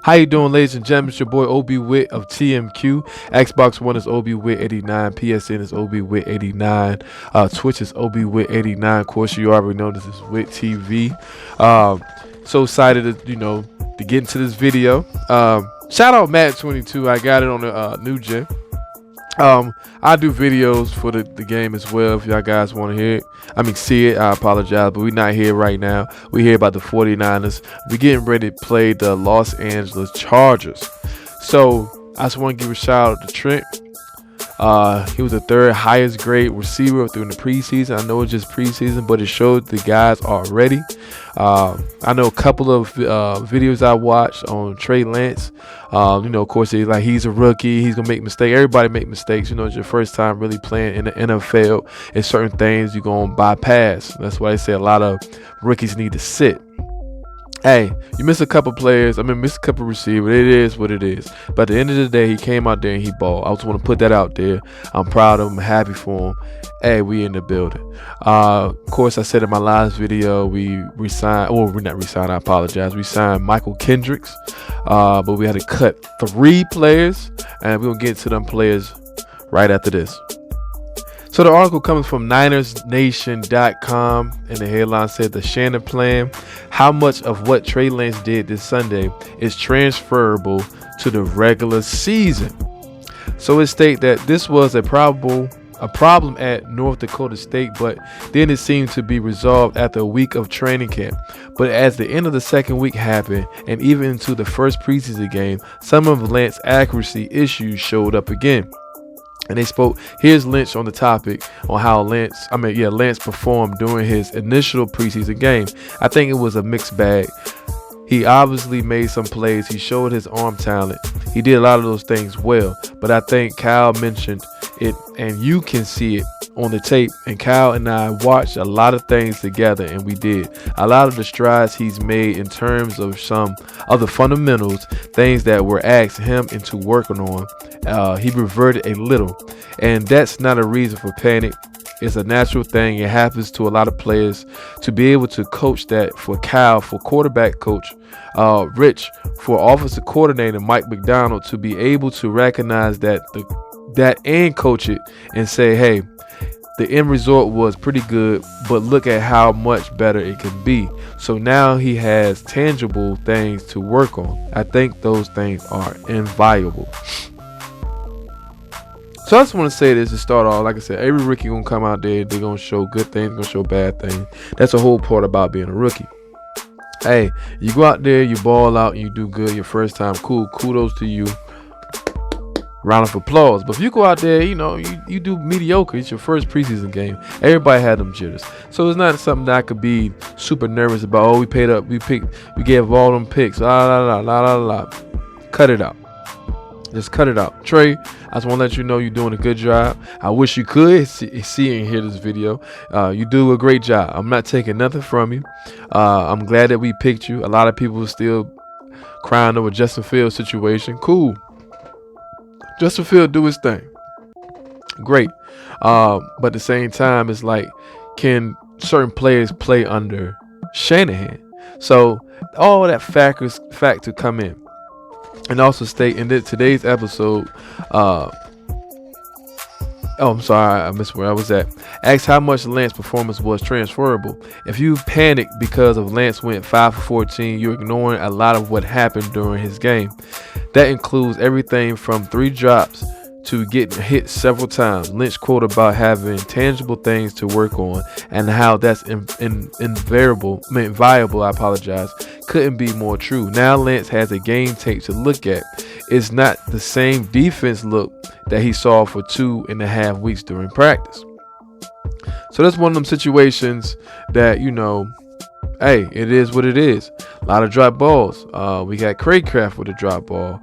How you doing, ladies and gentlemen? It's your boy OB Wit of TMQ. Xbox One is OB Wit 89. PSN is OB Wit 89. Twitch is OB Wit 89. Of course, you already know this is Wit TV. So excited to get into this video. Shout out Matt22. I got it on the new gen. I do videos for the game as well. If y'all guys want to see it, I apologize, but we're not here right now. We hear about the 49ers. We're getting ready to play the Los Angeles Chargers. So I just want to give a shout out to Trent. He was the third highest grade receiver during the preseason. I know it's just preseason, but it showed the guys are ready. I know a couple of videos I watched on Trey Lance. Of course, he's a rookie. He's gonna make mistakes. Everybody make mistakes. It's your first time really playing in the NFL. And certain things you're gonna bypass. That's why they say a lot of rookies need to sit. Hey, you miss a couple players. Miss a couple receivers. It is what it is. But at the end of the day, he came out there and he balled. I just want to put that out there. I'm proud of him. Happy for him. Hey, we in the building. Of course, I said in my last video, we signed. Well, we're not re-signed. I apologize. We signed Michael Kendricks, but we had to cut 3 players, and we're gonna get to them players right after this. So the article comes from NinersNation.com, and the headline said the Shannon plan: how much of what Trey Lance did this Sunday is transferable to the regular season. So it states that this was a problem at North Dakota State, but then it seemed to be resolved after a week of training camp. But as the end of the second week happened, and even into the first preseason game, some of Lance's accuracy issues showed up again. And they spoke. Here's Lynch on the topic on how Lance performed during his initial preseason game. I think it was a mixed bag. He obviously made some plays. He showed his arm talent. He did a lot of those things well. But I think Kyle mentioned it, and you can see it on the tape. And Kyle and I watched a lot of things together, and we did. A lot of the strides he's made in terms of some of the fundamentals, things that were asked him into working on, he reverted a little. And that's not a reason for panic. It's a natural thing. It happens to a lot of players. To be able to coach that for Kyle, for quarterback coach Rich, for offensive coordinator Mike McDonald, to be able to recognize that and coach it and say, hey, the end result was pretty good, but look at how much better it can be. So now he has tangible things to work on. I think those things are invaluable. So I just want to say this to start off. Like I said, every rookie gonna come out there. They're gonna show good things, gonna show bad things. That's the whole part about being a rookie. Hey, you go out there, you ball out, you do good your first time. Cool, kudos to you. Round of applause. But if you go out there, you do mediocre. It's your first preseason game. Everybody had them jitters. So it's not something that I could be super nervous about. Oh, we paid up, we gave all them picks. Cut it out. Just cut it out. Trey, I just want to let you know you're doing a good job. I wish you could see and hear this video. You do a great job. I'm not taking nothing from you. I'm glad that we picked you. A lot of people are still crying over Justin Fields' situation. Cool. Justin Fields do his thing. Great. But at the same time, it's like, can certain players play under Shanahan? So all that factor come in. And also state in today's episode, I'm sorry, I missed where I was at. Ask how much Lance's performance was transferable. If you panicked because of Lance went 5 for 14, you're ignoring a lot of what happened during his game. That includes everything from 3 drops to getting hit several times. Lynch quoted about having tangible things to work on and how that's inviolable. Couldn't be more true. Now Lance has a game tape to look at. It's not the same defense look that he saw for 2.5 weeks during practice. So that's one of them situations that, hey, it is what it is. A lot of drop balls. We got Craycraft with a drop ball.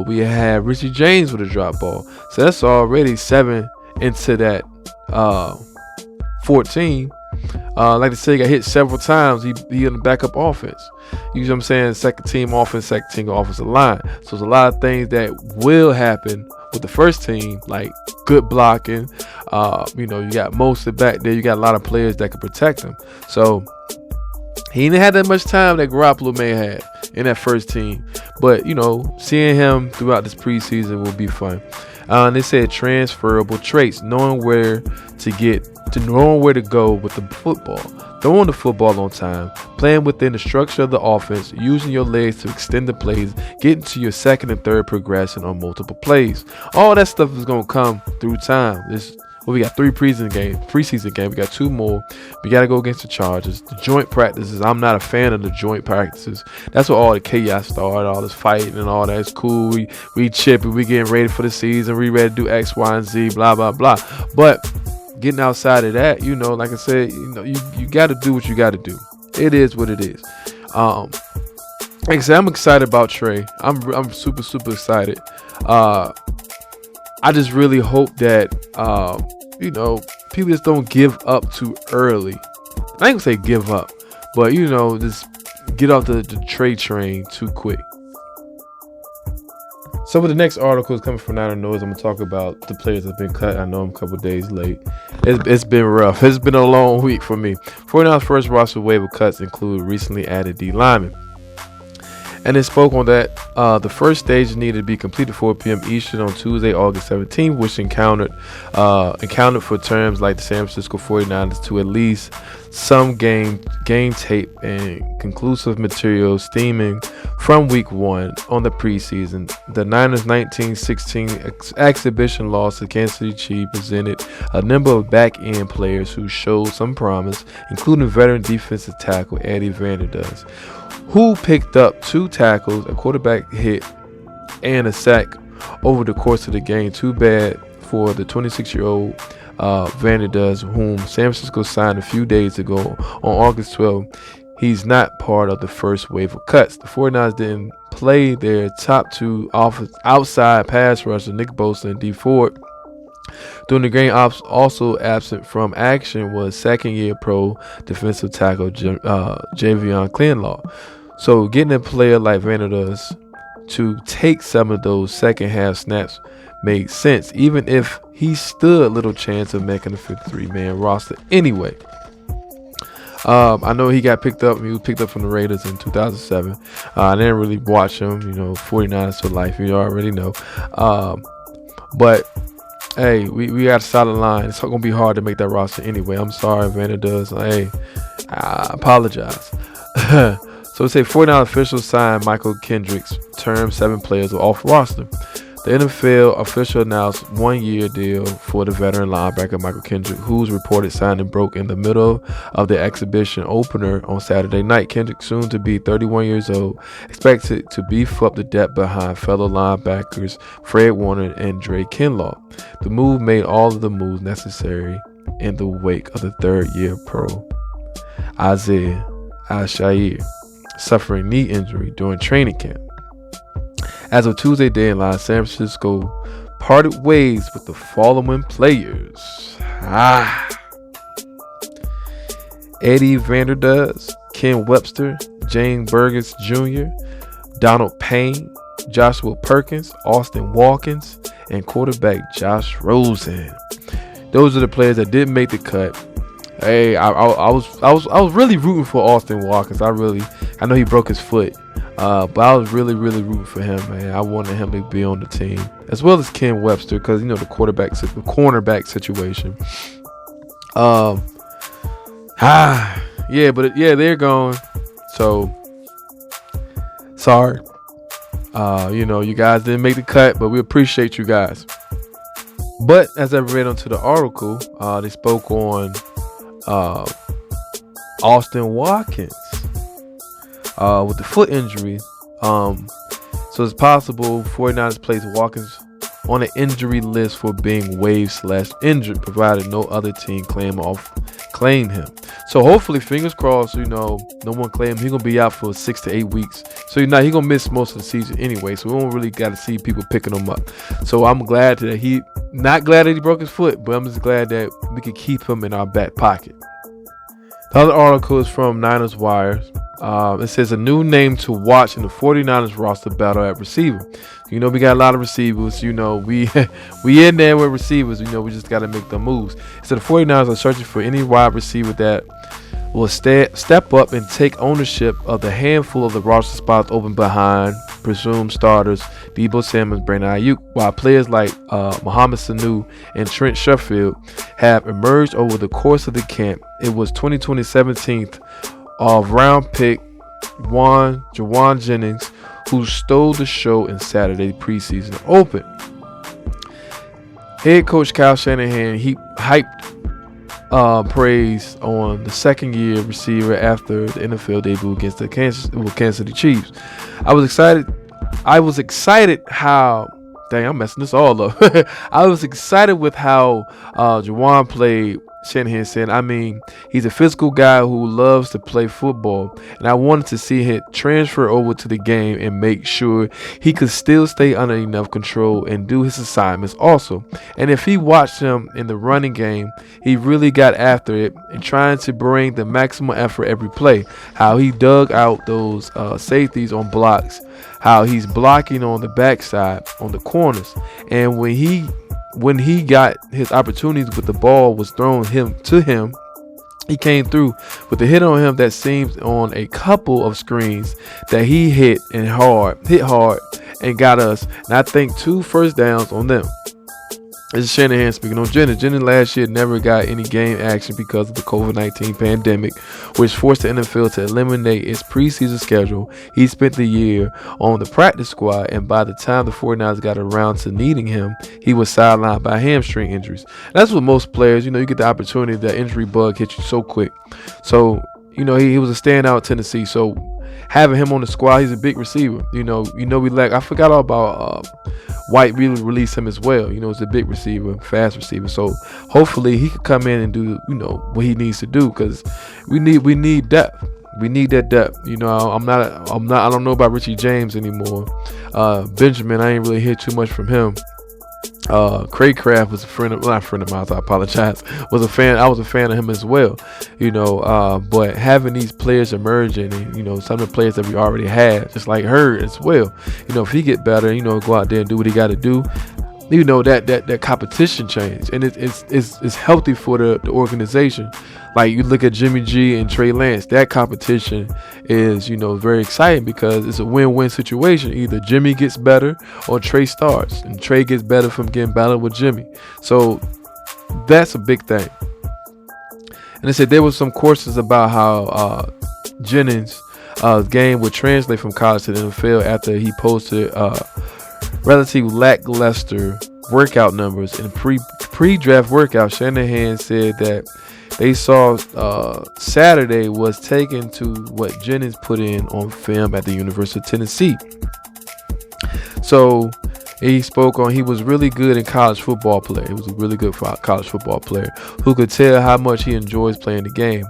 We had Richie James with a drop ball. So that's already 7 into that 14. Like I said, he got hit several times. He in the backup offense. You know what I'm saying? Second team offense, second team offensive line. So there's a lot of things that will happen with the first team, like good blocking. You got most of back there. You got a lot of players that can protect him. So He didn't have that much time that Garoppolo may have had in that first team. But, seeing him throughout this preseason will be fun. They said transferable traits, knowing where to go with the football, throwing the football on time, playing within the structure of the offense, using your legs to extend the plays, getting to your second and third progression on multiple plays. All that stuff is going to come through time. We got 3 preseason games. We got 2 more. We got to go against the Chargers. The joint practices, I'm not a fan of the joint practices. That's where all the chaos started, all this fighting and all that. It's cool. We chipping. We getting ready for the season. We ready to do X, Y, and Z, blah, blah, blah. But getting outside of that, like I said, you got to do what you got to do. It is what it is. Like I said, I'm excited about Trey. I'm super, super excited. I just really hope that, people just don't give up too early. I ain't gonna say give up, but, just get off the Trey train too quick. So for the next article is coming from Niner Noise. I'm gonna talk about the players that have been cut. I know I'm a couple days late. It's been rough. It's been a long week for me. 49ers first roster waiver cuts include recently added D linemen. And it spoke on that the first stage needed to be completed 4 p.m. Eastern on Tuesday, August 17th, which encountered for terms like the San Francisco 49ers to at least some game tape and conclusive material stemming from week 1 on the preseason. The Niners' 19-16 exhibition loss to Kansas City Chiefs presented a number of back-end players who showed some promise, including veteran defensive tackle Eddie Vanderdoes, who picked up 2 tackles, a quarterback hit, and a sack over the course of the game. Too bad for the 26-year-old Vanderdoes, whom San Francisco signed a few days ago on August 12th. He's not part of the first wave of cuts. The 49ers didn't play their top 2 outside pass rushers, Nick Bosa and Dee Ford. During the game, also absent from action was second-year pro defensive tackle Javion Clinlaw. So getting a player like Vanderdoes to take some of those second-half snaps made sense, even if he stood little chance of making a 53-man roster anyway. I know he got picked up. He was picked up from the Raiders in 2007. I didn't really watch him, 49ers for life. You already know. But hey, we got a solid line. It's going to be hard to make that roster anyway. I'm sorry, Vanderdoes. Hey, I apologize. So we say 49 officials signed Michael Kendrick's term 7 players off roster. The NFL official announced 1-year deal for the veteran linebacker Michael Kendrick, whose reported signing broke in the middle of the exhibition opener on Saturday night. Kendrick, soon to be 31 years old, expected to beef up the depth behind fellow linebackers Fred Warner and Dre Kinlaw. The move made all of the moves necessary in the wake of the third-year pro Isaiah Al-Shaair suffering knee injury during training camp. As of Tuesday deadline, San Francisco parted ways with the following players. Eddie Vanderdoes, Ken Webster, James Burgess Jr., Donald Payne, Joshua Perkins, Austin Watkins, and quarterback Josh Rosen. Those are the players that didn't make the cut. Hey, I was really rooting for Austin Watkins. I know he broke his foot. But I was really rooting for him, man. I wanted him to be on the team, as well as Ken Webster, because the cornerback situation. They're gone. So sorry. You guys didn't make the cut, but we appreciate you guys. But as I read onto the article, they spoke on Austin Watkins. With the foot injury, so it's possible 49ers place Watkins on an injury list for being waived/injured, provided no other team claim him. So hopefully, fingers crossed, no one claim him. He's gonna be out for 6 to 8 weeks. So he's gonna miss most of the season anyway. So we don't really got to see people picking him up. So I'm glad that not glad that he broke his foot, but I'm just glad that we can keep him in our back pocket. The other article is from Niners Wires. It says a new name to watch in the 49ers roster battle at receiver. We got a lot of receivers. We in there with receivers. We just got to make the moves. So the 49ers are searching for any wide receiver that will step up and take ownership of the handful of the roster spots open behind presumed starters Deebo Samuel, Brandon Ayuk, while players like Mohamed Sanu and Trent Sherfield have emerged over the course of the camp. It was 2020 17th of round pick Jawan Jennings who stole the show in Saturday preseason open. Head coach Kyle Shanahan, he hyped praise on the second-year receiver after the NFL debut against the Kansas City Chiefs. I was excited how. Dang, I'm messing this all up. I was excited with how Jawan played. Shanahan said, I mean, he's a physical guy who loves to play football, and I wanted to see him transfer over to the game and make sure he could still stay under enough control and do his assignments also. And if he watched him in the running game, he really got after it and trying to bring the maximum effort every play. How he dug out those safeties on blocks, how he's blocking on the backside, on the corners, and when he got his opportunities with the ball was thrown to him, he came through with a hit on him that seems on a couple of screens that he hit hard and got us, and I think 2 first downs on them. This is Shanahan speaking on Jennings. Jennings last year never got any game action because of the COVID-19 pandemic, which forced the NFL to eliminate its preseason schedule. He spent the year on the practice squad, and by the time the 49ers got around to needing him, he was sidelined by hamstring injuries. And that's what most players, you get the opportunity, that injury bug hits you so quick. So, he was a standout at Tennessee. So having him on the squad, he's a big receiver. We lack. I forgot all about White. Really released him as well. He's a big receiver, fast receiver. So hopefully he could come in and do what he needs to do, because we need depth. We need that depth. I don't know about Richie James anymore. Benjamin, I ain't really hear too much from him. Craig Kraft was not a friend of mine, so I apologize. I was a fan of him as well, but having these players emerging, and some of the players that we already had, just like Hurd as well, if he get better, go out there and do what he got to do, that competition change, and it's healthy for the organization. Like you look at Jimmy G and Trey Lance, that competition is very exciting because it's a win-win situation. Either Jimmy gets better or Trey starts, and Trey gets better from getting battled with Jimmy. So that's a big thing. And they said there was some courses about how Jennings' game would translate from college to the NFL after he posted relatively lackluster workout numbers in pre-draft workout. Shanahan said that they saw Saturday was taken to what Jennings put in on film at the University of Tennessee. So he spoke on he was really good in college football player. He was a really good college football player who could tell how much he enjoys playing the game.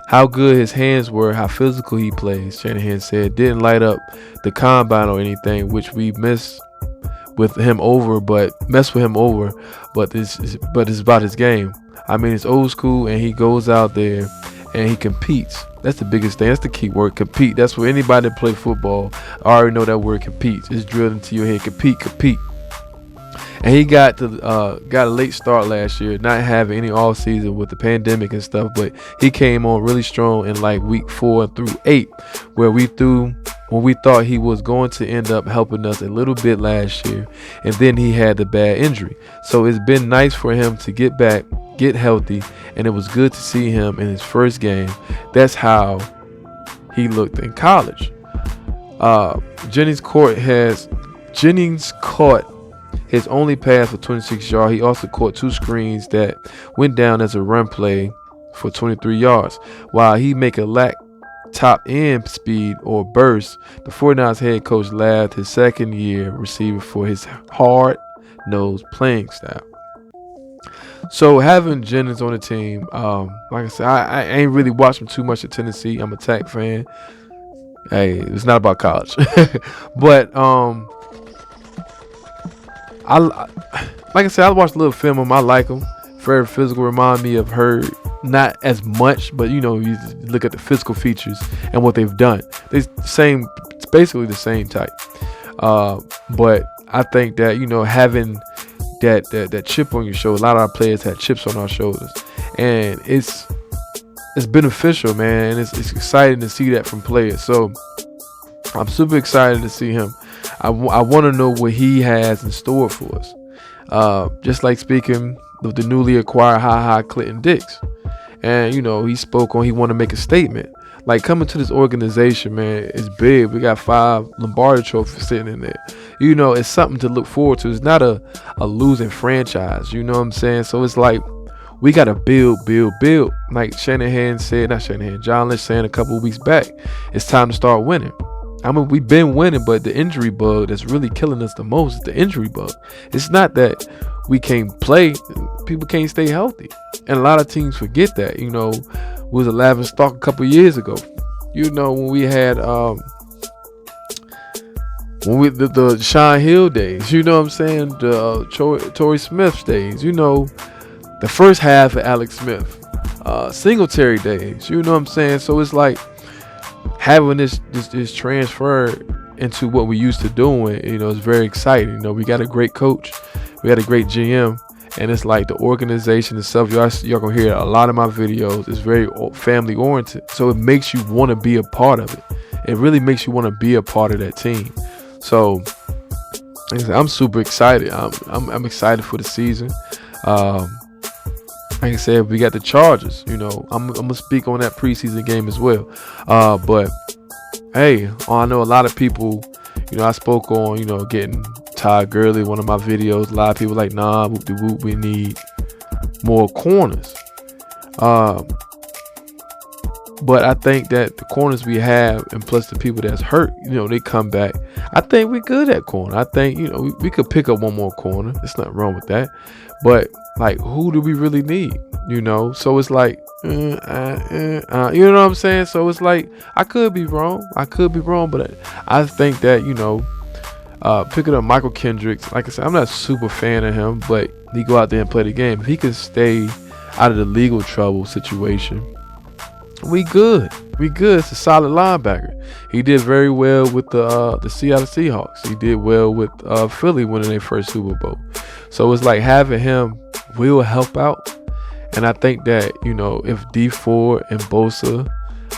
How good his hands were, how physical he plays, Shanahan said. Didn't light up the combine or anything, which we mess with him over, but it's about his game. I mean, it's old school, and he goes out there and he competes. That's the biggest thing. That's the key word, compete. That's what anybody that play football already know that word, competes. It's drilled into your head. Compete. And he got a late start last year, not having any all season with the pandemic and stuff, but he came on really strong in like week 4 through 8, where we thought he was going to end up helping us a little bit last year, and then he had the bad injury. So it's been nice for him to get back, get healthy, and it was good to see him in his first game. That's how he looked in college. Jennings caught his only pass for 26 yards. He also caught 2 screens that went down as a run play for 23 yards. While he make a lack top end speed or burst, the 49ers head coach laughed his second year receiver for his hard-nosed playing style. So having Jennings on the team, like I said, I ain't really watching too much of Tennessee. I'm a Tech fan. Hey, it's not about college. But like I said, I watched a little film of him. I like him. Very physical, remind me of Hurd. Not as much, but you look at the physical features and what they've done. It's basically the same type. But I think that having that chip on your shoulder. A lot of our players had chips on our shoulders, and it's it's beneficial, man, and it's exciting to see that from players. So I'm super excited to see him. I want to know what he has in store for us. Just like speaking of the newly acquired Clinton Dix. And, you know, he spoke on he want to make a statement. Like, coming to this organization, man, it's big. We got 5 Lombardi trophies sitting in there. You know, it's something to look forward to. It's not a losing franchise. You know what I'm saying? So it's like, we got to build. Like John Lynch saying a couple of weeks back, it's time to start winning. I mean, we've been winning, but the injury bug that's really killing us the most is the injury bug. It's not that we can't play. People can't stay healthy. And a lot of teams forget that. You know, we was a laughing stock a couple years ago. You know, when we had the Sean Hill days, you know what I'm saying? The Torrey Smith days, you know, the first half of Alex Smith, Singletary days, you know what I'm saying? So it's like having this transfer into what we used to doing, you know, is very exciting. You know, we got a great coach, we got a great GM, and it's like the organization itself. Y'all gonna hear a lot of my videos. It's very family oriented, so it makes you want to be a part of it. It really makes you want to be a part of that team. So I'm super excited. I'm excited for the season. Like I said, we got the Chargers. You know, I'm gonna speak on that preseason game as well. But hey, I know a lot of people. You know, I spoke on, you know, getting Todd Gurley, one of my videos. A lot of people like, nah, whoop-de-whoop, we need more corners. But I think that the corners we have, and plus the people that's hurt, you know, they come back. I think we're good at corner. I think, you know, we could pick up one more corner. There's nothing wrong with that. But, like, who do we really need? You know? So it's like, you know what I'm saying? So it's like, I could be wrong, but I think that, you know, picking up Michael Kendricks, like I said, I'm not a super fan of him, but he go out there and play the game. If he can stay out of the legal trouble situation, we good. It's a solid linebacker. He did very well with the Seattle Seahawks. He did well with Philly winning their first Super Bowl. So it's like having him will help out. And I think that, you know, if D4 and Bosa,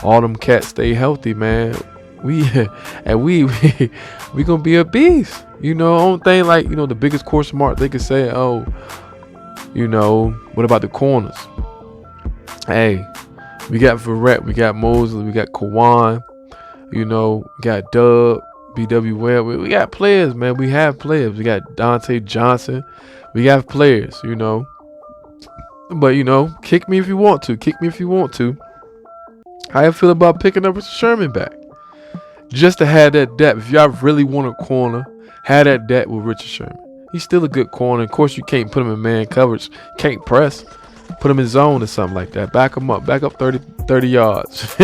all them cats stay healthy, man, we gonna be a beast. You know, only thing, like, you know, the biggest question mark they could say, oh, you know, what about the corners? Hey, we got Verrett, we got Mosley, we got Kawan, you know, we got Dub, BW Webb. We got players, man. We have players. We got Dante Johnson. We have players, you know. But, you know, kick me if you want to. How you feel about picking up Richard Sherman back? Just to have that depth. If y'all really want a corner, have that depth with Richard Sherman. He's still a good corner. Of course, you can't put him in man coverage. Can't press. Put him in zone or something like that. Back him up. Back up 30 yards.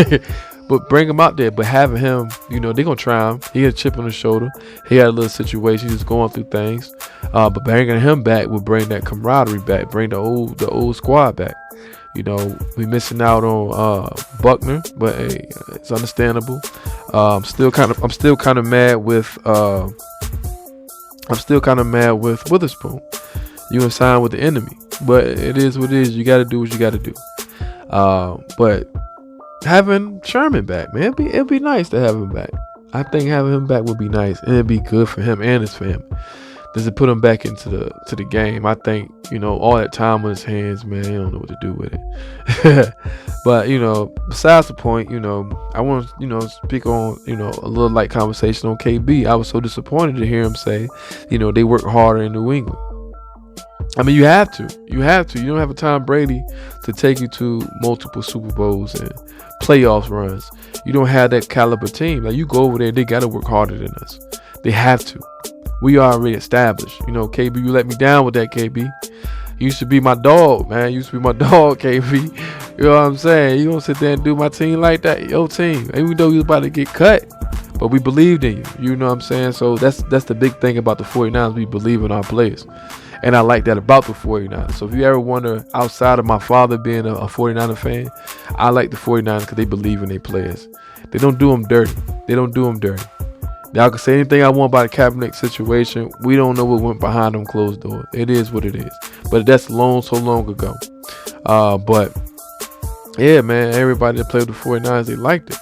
But bring him out there. But having him, you know, they're going to try him. He had a chip on his shoulder. He had a little situation. He was going through things. But bringing him back will bring that camaraderie back. Bring the old squad back. You know, we missing out on Buckner, but hey, it's understandable. I'm still kind of mad with Witherspoon. You gonna sign with the enemy, but it is what it is. You got to do what you got to do. But having Sherman back, man, it'd be nice to have him back. I think having him back would be nice, and it'd be good for him and his family. Just to put him back into the game. I think, you know, all that time on his hands, man, he don't know what to do with it. But, you know, besides the point, you know, I want to, you know, speak on, you know, a little light conversation on KB. I was so disappointed to hear him say, you know, they work harder in New England. I mean, you have to. You don't have a Tom Brady to take you to multiple Super Bowls and playoffs runs. You don't have that caliber team. Like, you go over there, they got to work harder than us. They have to. We already established. You know, KB, you let me down with that, KB. You used to be my dog, man. You used to be my dog, KB. You know what I'm saying? You don't sit there and do my team like that. Your team. Even though you was about to get cut, but we believed in you. You know what I'm saying? So that's the big thing about the 49ers. We believe in our players. And I like that about the 49ers. So if you ever wonder, outside of my father being a 49er fan, I like the 49ers because they believe in their players. They don't do them dirty. Y'all can say anything I want about the Kaepernick situation. We don't know what went behind them closed doors. It is what it is. But that's so long ago. But Yeah, man, everybody that played with the 49ers, they liked it.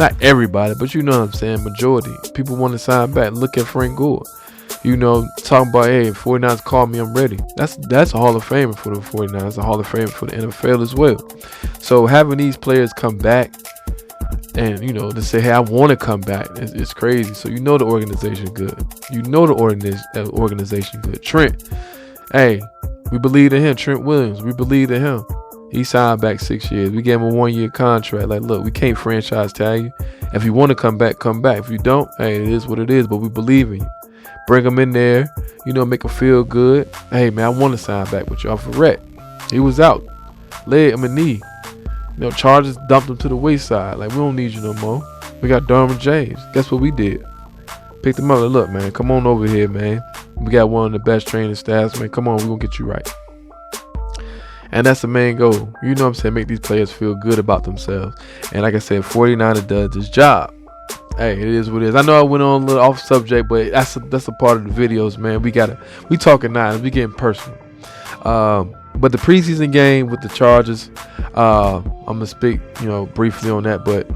Not everybody, but you know what I'm saying, majority. People want to sign back. Look at Frank Gore. Talking about, hey, 49ers call me, I'm ready. That's a Hall of Famer for the 49ers, a Hall of Famer for the NFL as well. So having these players come back and, to say, hey, I want to come back, it's crazy. So the organization good. The organization good. Trent, hey, we believe in him. Trent Williams, we believe in him. He signed back 6 years. We gave him a 1-year contract. Like, look, we can't franchise tag you. If you want to come back, come back. If you don't, hey, it is what it is, but we believe in you. Bring him in there, make him feel good. Hey, man, I want to sign back with y'all for Rhett. He was out. Knee. Chargers dumped him to the wayside. Like, we don't need you no more. We got Derwin James. Guess what we did? Picked him up. Like, look, man, come on over here, man. We got one of the best training staffs, man. Come on, we're going to get you right. And that's the main goal. You know what I'm saying? Make these players feel good about themselves. And like I said, 49er does his job. Hey, it is what it is. I know I went on a little off subject, but that's a part of the videos, man. We talking Niners. We getting personal. But the preseason game with the Chargers, I'm gonna speak, briefly on that. But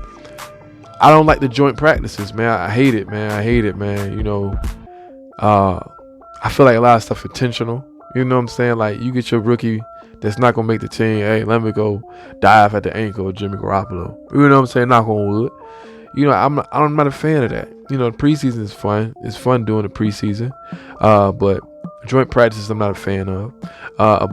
I don't like the joint practices, man. I hate it, man. I feel like a lot of stuff intentional. You know what I'm saying? Like, you get your rookie that's not gonna make the team. Hey, let me go dive at the ankle of Jimmy Garoppolo. You know what I'm saying? Knock on wood. I'm not a fan of that. The preseason is fun. It's fun doing the preseason. But joint practices I'm not a fan of.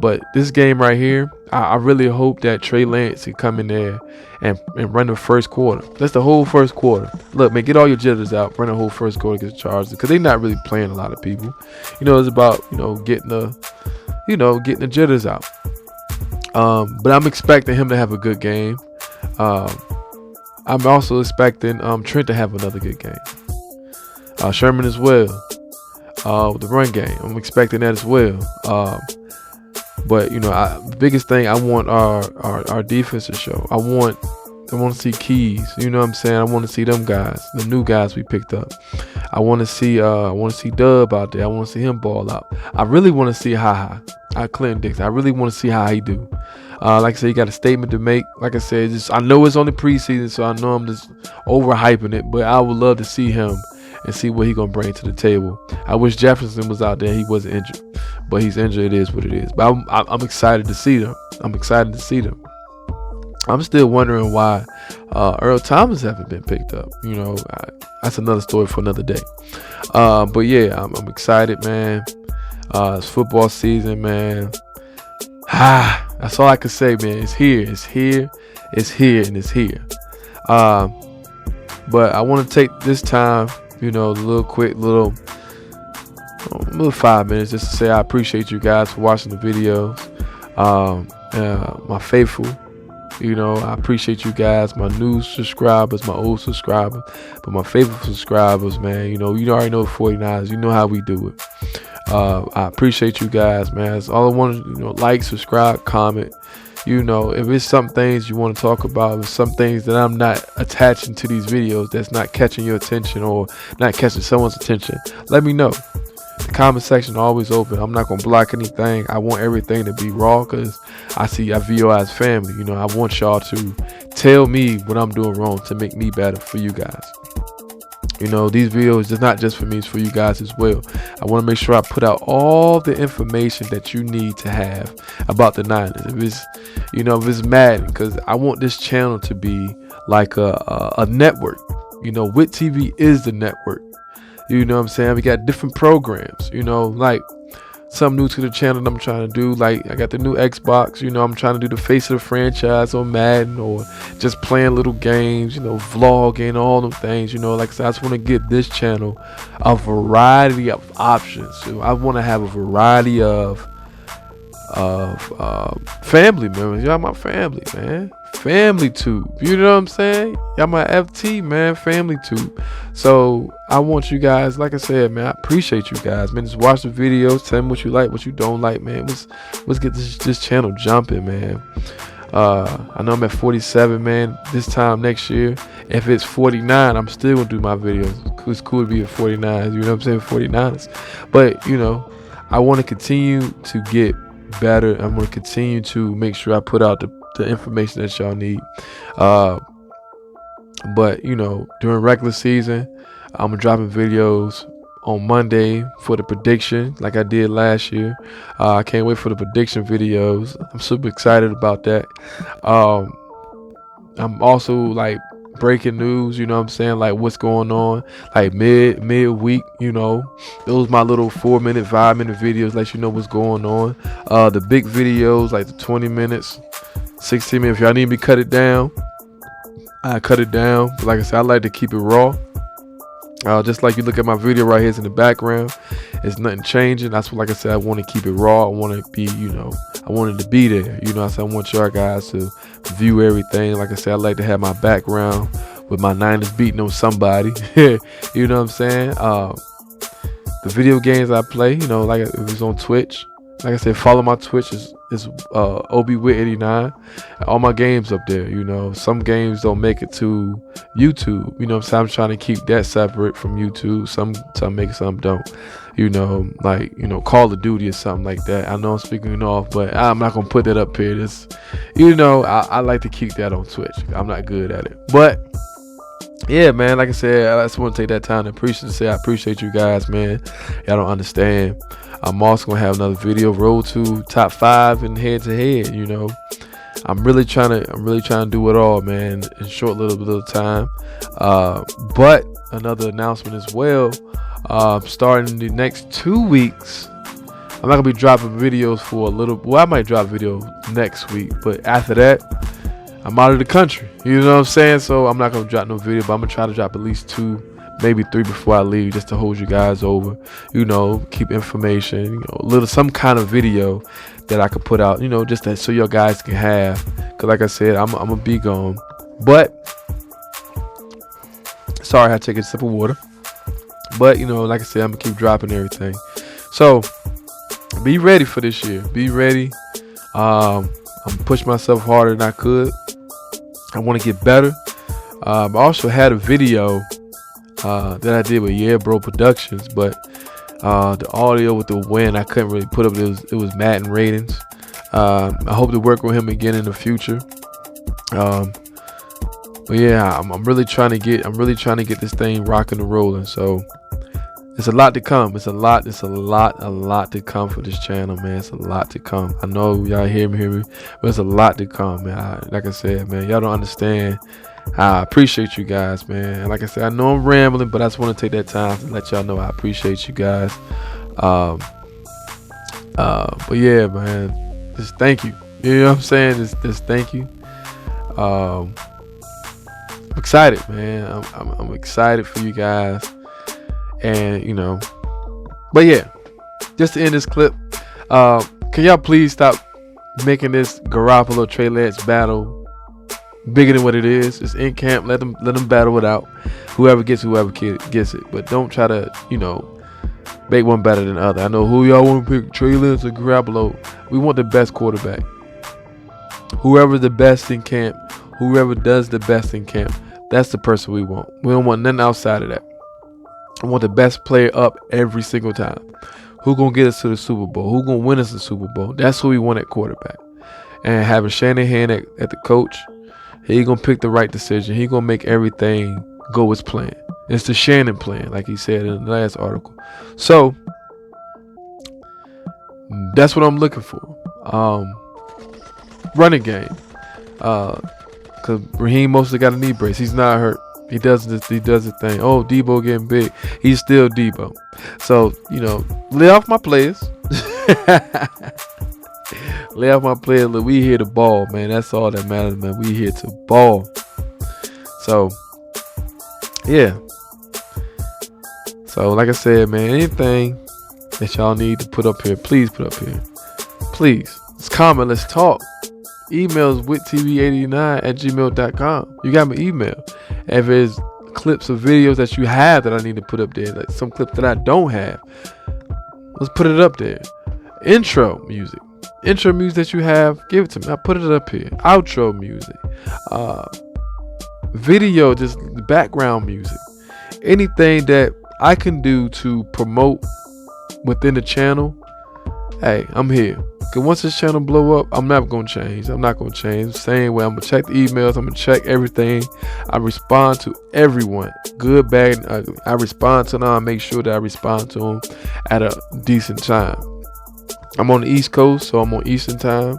But this game right here, I really hope that Trey Lance can come in there and run the first quarter. That's the whole first quarter. Look, man, get all your jitters out. Run the whole first quarter against the Chargers, because they're not really playing a lot of people. It's about getting the jitters out. But I'm expecting him to have a good game. I'm also expecting Trent to have another good game. Sherman as well. With the run game, I'm expecting that as well. But the biggest thing, I want our defense to show. I want to see Keys. You know what I'm saying? I want to see them guys, the new guys we picked up. I want to see Dub out there. I want to see him ball out. I really want to see Clinton Dix. I really want to see how he do. Like I said, he got a statement to make. Like I said, I know it's on the preseason, so I know I'm just overhyping it, but I would love to see him and see what he gonna bring to the table. I wish Jefferson was out there. He wasn't injured, but he's injured. It is what it is. But I'm excited to see them. I'm still wondering why Earl Thomas haven't been picked up. That's another story for another day. But yeah, I'm excited, man. It's football season, man. That's all I can say, man. It's here, and it's here. But I want to take this time, a little 5 minutes, just to say I appreciate you guys for watching the videos. My faithful, I appreciate you guys, my new subscribers, my old subscribers, but my faithful subscribers, man. You already know the 49ers. You know how we do it. I appreciate you guys, man. That's all I want to, like, subscribe, comment. If it's some things you want to talk about, if some things that I'm not attaching to these videos that's not catching your attention or not catching someone's attention, let me know. The comment section is always open. I'm not going to block anything. I want everything to be raw, because I view you as family. I want y'all to tell me what I'm doing wrong to make me better for you guys. These videos is not just for me, it's for you guys as well. I want to make sure I put out all the information that you need to have about the Niners. If it's Madden, because I want this channel to be like a network. WIT TV is the network. You know what I'm saying? We got different programs, like something new to the channel that I'm trying to do. Like, I got the new Xbox, I'm trying to do the face of the franchise on Madden, or just playing little games, vlogging, all them things, like I said, I just want to give this channel a variety of options. I want to have a variety of family members. Y'all my family, man. Family tube, you know what I'm saying? Y'all my FT, man. Family tube. So I want you guys, like I said, man, I appreciate you guys, man. Just watch the videos, tell me what you like, what you don't like, man. Let's get this channel jumping, man. I know I'm at 47, man. This time next year, if it's 49, I'm still gonna do my videos. It's cool to be at 49, you know what I'm saying? 49ers. But I want to continue to get better. I'm going to continue to make sure I put out the the information that y'all need. But you know, during regular season, I'm dropping videos on Monday for the prediction, like I did last year. I can't wait for the prediction videos. I'm super excited about that. I'm also like breaking news, you know what I'm saying, like what's going on, like midweek, you know. Those my little 4-minute, 5-minute videos, let you know what's going on. The big videos, like the 20 minutes, 16 minutes. If y'all need me to cut it down, I cut it down. But like I said, I like to keep it raw. Just like you look at my video right here in the background, it's nothing changing. That's what, like I said, I want to keep it raw. I want to be, you know, I wanted to be there. You know, I want y'all guys to view everything. Like I said, I like to have my background with my Niners beating on somebody. You know what I'm saying? The video games I play, you know, like if it's on Twitch, like I said, follow my Twitch is OBWit89. All my games up there, you know. Some games don't make it to YouTube, you know what I'm saying? I'm trying to keep that separate from YouTube. Some make it, some don't. You know, like, you know, Call of Duty or something like that. I know I'm speaking off, but I'm not gonna put that up here. This, you know, I like to keep that on Twitch. I'm not good at it. But yeah, man, like I said, I just want to take that time to say I appreciate you guys, man. Y'all don't understand. I'm also gonna have another video, road to top 5 and head to head. You know, I'm really trying to do it all, man, in short little bit of time. But another announcement as well. Starting the next 2 weeks, I'm not gonna be dropping videos for a little. Well, I might drop a video next week, but after that, I'm out of the country. You know what I'm saying? So I'm not gonna drop no video, but I'm gonna try to drop at least 2, maybe 3 before I leave, just to hold you guys over. You know, keep information. You know, some kind of video that I could put out. You know, just that so your guys can have. Cause like I said, I'm gonna be gone. But sorry, I had to take a sip of water. But you know, like I said, I'm gonna keep dropping everything. So be ready for this year. Be ready. I'm pushing myself harder than I could. I want to get better. I also had a video that I did with Yeah Bro Productions, but the audio with the win I couldn't really put up. It was Madden ratings. I hope to work with him again in the future. But yeah, I'm really trying to get this thing rocking and rolling. So it's a lot to come. It's a lot to come for this channel, man. It's a lot to come. I know y'all hear me, but it's a lot to come, man. Like I said, man, y'all don't understand how I appreciate you guys, man. And like I said, I know I'm rambling, but I just want to take that time to let y'all know I appreciate you guys. But yeah, man, just thank you. You know what I'm saying? Just thank you. I'm excited, man. I'm excited for you guys. And you know, but yeah, just to end this clip, can y'all please stop making this Garoppolo Trey Lance battle bigger than what it is? It's in camp. Let them battle it out. Whoever gets it. But don't try to, you know, make one better than the other. I know who y'all want to pick, Trey Lance or Garoppolo. We want the best quarterback. Whoever's the best in camp, whoever does the best in camp, that's the person we want. We don't want nothing outside of that. I want the best player up every single time. Who gonna get us to the Super Bowl? Who gonna win us the Super Bowl? That's who we want at quarterback. And having Shanahan at the coach, he gonna pick the right decision. He gonna make everything go as planned. It's the Shannon plan, like he said in the last article. So that's what I'm looking for. Running game. Cause Raheem mostly got a knee brace. He's not hurt. He does the thing. Oh, Debo getting big. He's still Debo. So, you know, lay off my players. Lay off my players. Look, we here to ball, man. That's all that matters, man. We here to ball. So, yeah. So, like I said, man, anything that y'all need to put up here, please put up here. Please. Let's comment. Let's talk. Emails witTV89@gmail.com. You got my email. If there's clips of videos that you have that I need to put up there, like some clips that I don't have, let's put it up there. Intro music that you have, give it to me. I'll put it up here. Outro music, video, just background music, anything that I can do to promote within the channel hey, I'm here. Cause once this channel blow up, I'm not gonna change. I'm not gonna change. Same way, I'm gonna check the emails. I'm gonna check everything. I respond to everyone, good, bad, and ugly. I respond to them. I make sure that I respond to them at a decent time. I'm on the East Coast, so I'm on Eastern time.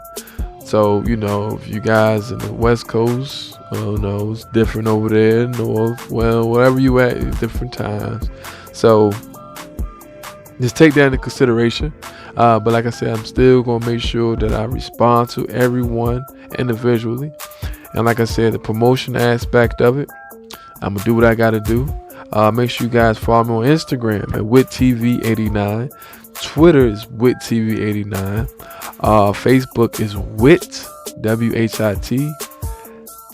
So, you know, if you guys in the West Coast, I don't know, it's different over there, North, well, wherever you at, different times. So just take that into consideration. But like I said, I'm still going to make sure that I respond to everyone individually. And like I said, the promotion aspect of it, I'm going to do what I got to do. Make sure you guys follow me on Instagram at WitTV89. Twitter is WitTV89. Facebook is Wit, W-H-I-T,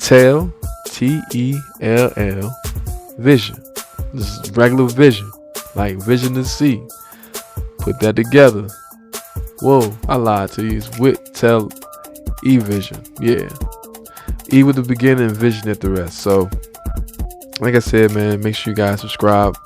Tell, T-E-L-L, Vision. This is regular vision, like vision to see. Put that together. Whoa, I lied to you. It's Wit, Tell, E-Vision. Yeah. E with the beginning and vision at the rest. So, like I said, man, make sure you guys subscribe,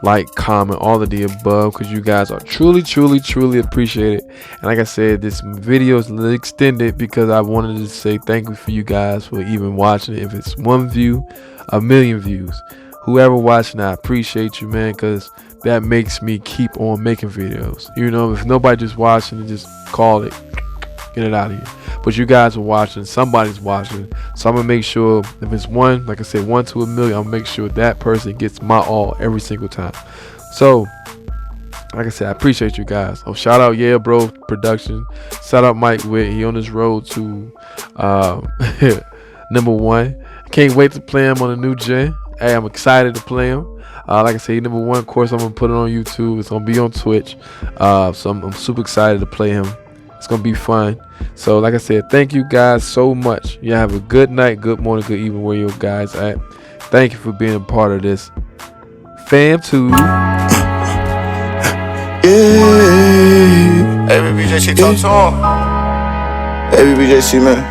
like, comment, all of the above, because you guys are truly, truly, truly appreciated. And like I said, this video is a little extended because I wanted to say thank you for you guys for even watching it. If it's 1 view, 1,000,000 views, whoever watching, I appreciate you, man, because that makes me keep on making videos. You know, if nobody just watching it, just call it, get it out of here. But you guys are watching, somebody's watching, so I'm gonna make sure if it's one, like I said, 1 to 1,000,000, I'm gonna make sure that person gets my all every single time. So like I said, I appreciate you guys. Oh, shout out Yeah Bro Production, shout out Mike Witt, he on his road to #1. Can't wait to play him on the new gen. Hey, I'm excited to play him. Like I said, #1. Of course, I'm gonna put it on YouTube. It's gonna be on Twitch. So I'm super excited to play him. It's gonna be fun. So like I said, thank you guys so much. You have a good night, good morning, good evening, where you guys at. Thank you for being a part of this fam too. Yeah. Hey, BJC, talk to him. Hey, BJC, man.